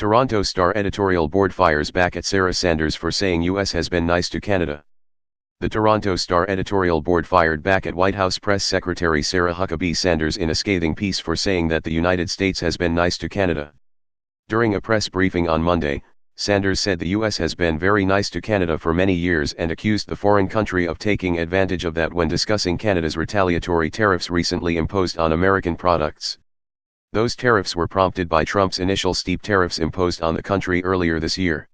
Toronto Star editorial board fires back at Sarah Sanders for saying US has been nice to Canada. The Toronto Star editorial board fired back at White House Press Secretary Sarah Huckabee Sanders in a scathing piece for saying that the United States has been nice to Canada. During a press briefing on Monday, Sanders said the US has been very nice to Canada for many years and accused the foreign country of taking advantage of that when discussing Canada's retaliatory tariffs recently imposed on American products. Those tariffs were prompted by Trump's initial steep tariffs imposed on the country earlier this year.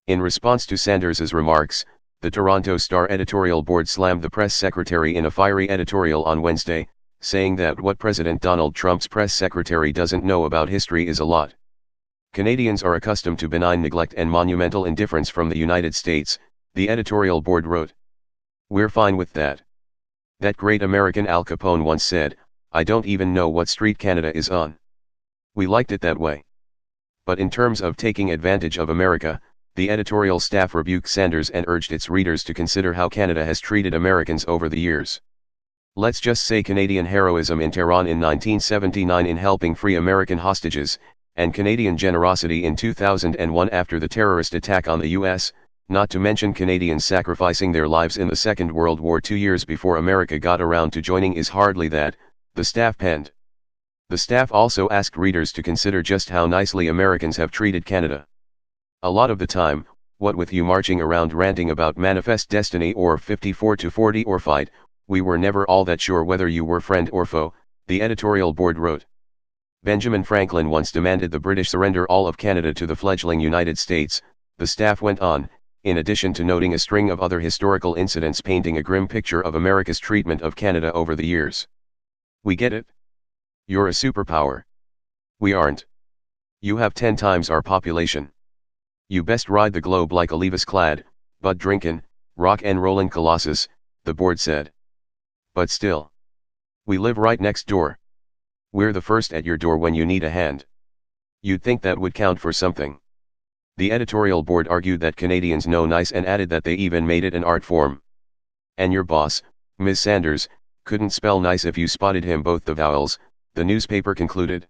In response to Sanders's remarks, the Toronto Star editorial board slammed the press secretary in a fiery editorial on Wednesday, saying that what President Donald Trump's press secretary doesn't know about history is a lot. Canadians are accustomed to benign neglect and monumental indifference from the United States, the editorial board wrote. We're fine with that. That great American Al Capone once said, "I don't even know what street Canada is on." We liked it that way. But in terms of taking advantage of America, the editorial staff rebuked Sanders and urged its readers to consider how Canada has treated Americans over the years. Let's just say Canadian heroism in Tehran in 1979 in helping free American hostages, and Canadian generosity in 2001 after the terrorist attack on the US, not to mention Canadians sacrificing their lives in the Second World War 2 years before America got around to joining is hardly that, the staff penned. The staff also asked readers to consider just how nicely Americans have treated Canada. A lot of the time, what with you marching around ranting about Manifest Destiny or 54-40 or fight, we were never all that sure whether you were friend or foe, the editorial board wrote. Benjamin Franklin once demanded the British surrender all of Canada to the fledgling United States, the staff went on, in addition to noting a string of other historical incidents painting a grim picture of America's treatment of Canada over the years. We get it. You're a superpower. We aren't. You have 10 times our population. You best ride the globe like a Levis-clad, butt-drinkin', rock-and-rollin' colossus, the board said. But still. We live right next door. We're the first at your door when you need a hand. You'd think that would count for something. The editorial board argued that Canadians know nice and added that they even made it an art form. And your boss, Ms. Sanders, couldn't spell nice if you spotted him both the vowels, the newspaper concluded.